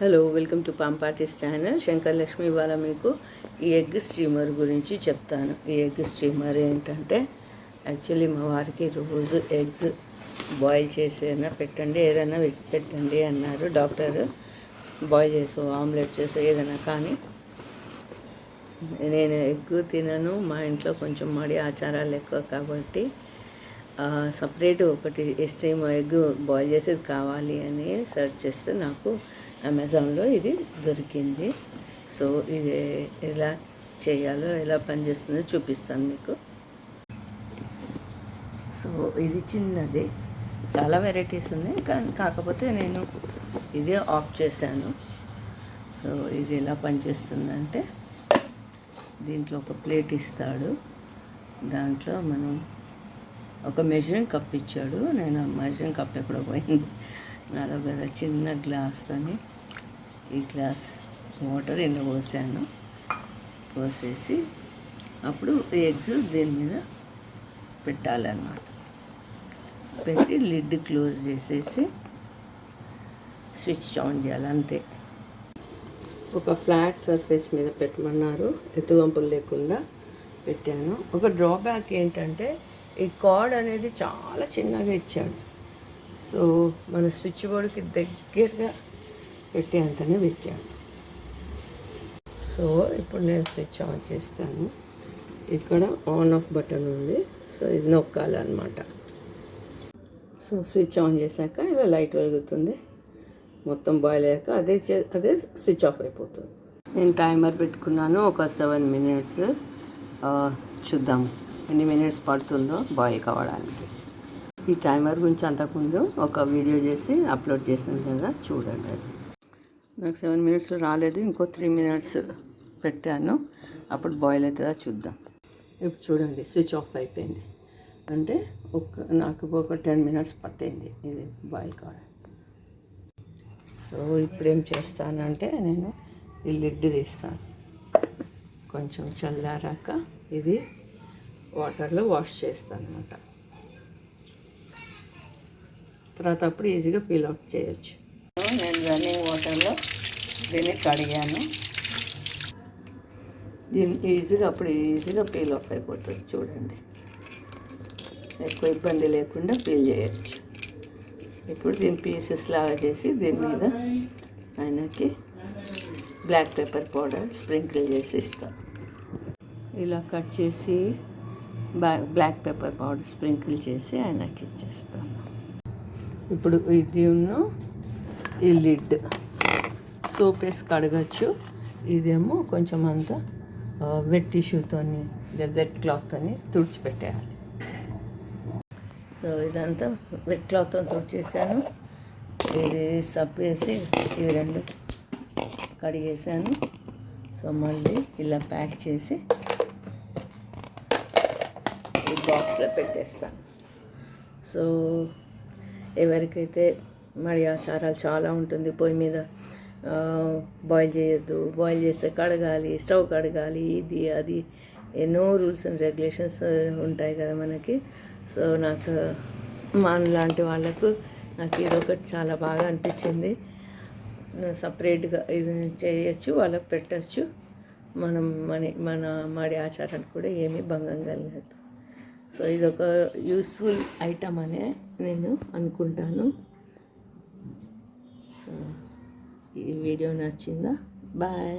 Hello, welcome to పాంపార్టీస్ channel. Shankar Lakshmi ఇవాళ మీకు ఈ ఎగ్ స్టీమర్ గురించి చెప్తాను. ఈ ఎగ్ స్టీమర్ ఏంటంటే యాక్చువల్లీ మా వారికి రోజు ఎగ్స్ బాయిల్ చేసేనా పెట్టండి, ఏదైనా పెట్టండి అన్నారు డాక్టర్. బాయిల్ చేసో ఆమ్లెట్ చేసో ఏదైనా, కానీ నేను ఎగ్ తినను. మా ఇంట్లో కొంచెం మడి ఆచారాలు ఎక్కువ కాబట్టి సపరేట్ ఒకటి స్టీమ్ ఎగ్ బాయిల్ చేసేది కావాలి అని సెర్చ్ చేస్తే నాకు అమెజాన్లో ఇది దొరికింది. సో ఇది ఎలా చేయాలో, ఎలా పనిచేస్తుందో చూపిస్తాను మీకు. సో ఇది చిన్నది, చాలా వెరైటీస్ ఉన్నాయి, కానీ కాకపోతే నేను ఇదే ఆఫ్ చేశాను. సో ఇది ఎలా పనిచేస్తుందంటే, దీంట్లో ఒక ప్లేట్ ఇస్తాడు, దాంట్లో మనం ఒక మెజరింగ్ కప్ ఇచ్చాడు. నేను మెజరింగ్ కప్ ఎక్కడో పోయింది నాలో కదా. చిన్న గ్లాస్తోని ఈ గ్లాస్ వాటర్ ఇందులో పోసాను. పోసేసి అప్పుడు ఎగ్స్ దీని మీద పెట్టాలన్నమాట. పెట్టి లిడ్ క్లోజ్ చేసేసి స్విచ్ ఆన్ చేయాలి, అంతే. ఒక ఫ్లాట్ సర్ఫేస్ మీద పెట్టమన్నారు, ఎత్తువంపులు లేకుండా పెట్టాను. ఒక డ్రాబ్యాక్ ఏంటంటే ఈ కార్డ్ అనేది చాలా చిన్నగా ఇచ్చాడు. సో మన స్విచ్ బోర్డ్కి దగ్గరగా పెట్టేంతనే పెట్టాను. సో ఇప్పుడు నేను స్విచ్ ఆన్ చేస్తాను. ఇక్కడ ఆన్ ఆఫ్ బటన్ ఉంది, సో ఇది నొక్కాలన్నమాట. సో స్విచ్ ఆన్ చేశాక ఇలా లైట్ వెలుగుతుంది. మొత్తం బాయిల్ అయ్యాక అదే స్విచ్ ఆఫ్ అయిపోతుంది. నేను టైమర్ పెట్టుకున్నాను, ఒక 7 minutes. చూద్దాము ఎన్ని మినిట్స్ పడుతుందో బాయిల్ కావడానికి. ఈ టైమర్ గురించి అంతకుముందు ఒక వీడియో చేసి అప్లోడ్ చేసాను కదా, చూడండి. అది నాకు 7 minutes రాలేదు, ఇంకో 3 minutes పెట్టాను, అప్పుడు బాయిల్ అవుతుందా చూద్దాం. ఇప్పుడు చూడండి, స్విచ్ ఆఫ్ అయిపోయింది. అంటే నాకు ఒక 10 minutes పట్టింది ఇది బాయిల్ కావడానికి. సో ఇప్పుడు ఏం చేస్తానంటే, నేను ఈ లిడ్ తీస్తాను. కొంచెం చల్లారాక ఇది వాటర్లో వాష్ చేస్తాను అన్నమాట. తర్వాత అప్పుడు ఈజీగా పీల్ అవుట్ చేయొచ్చు. నేను రన్నింగ్ వాటర్లో దీన్ని కడిగాను. దీన్ని ఈజీగా పీల్ ఆఫ్ అయిపోతుంది. చూడండి, ఎక్కువ ఇబ్బంది లేకుండా పీల్ చేయొచ్చు. ఇప్పుడు దీన్ని పీసెస్ లాగా చేసి దీని మీద ఆయనకి బ్లాక్ పెప్పర్ పౌడర్ స్ప్రింకిల్ చేసి ఇస్తాను. ఇలా కట్ చేసి బ్లాక్ పెప్పర్ పౌడర్ స్ప్రింకిల్ చేసి ఆయనకి ఇచ్చేస్తాను. ఇప్పుడు ఇది ఈ లిడ్ సోప్ వేసి కడగచ్చు. ఇదేమో కొంచెం అంతా వెట్ టిష్యూతోని లేదా వెట్ క్లాత్తోని తుడిచిపెట్టేయాలి. సో ఇదంతా వెట్ క్లాత్తో తుడిచేసాను. ఇది సబ్బు వేసి ఇవి 2 కడిగేసాను. సో మళ్ళీ ఇలా ప్యాక్ చేసి ఈ బాక్స్లో పెట్టేస్తాను. సో ఎవరికైతే మడి ఆచారాలు చాలా ఉంటుంది, పొయ్యి మీద బాయిల్ చేయొద్దు, బాయిల్ చేస్తే కడగాలి, స్టవ్ కడగాలి, ఇది అది ఎన్నో రూల్స్ అండ్ రెగ్యులేషన్స్ ఉంటాయి కదా మనకి. సో నాకు లాంటి వాళ్ళకు నాకు ఇదొకటి చాలా బాగా అనిపించింది. సపరేట్గా ఇది చేయొచ్చు, వాళ్ళకి పెట్టచ్చు. మన మడి ఆచారానికి కూడా ఏమీ భంగం కలగదు. సో ఇదొక యూస్ఫుల్ ఐటమ్ అనే నేను అనుకుంటాను. సో ఈ వీడియో నచ్చిందా? బాయ్.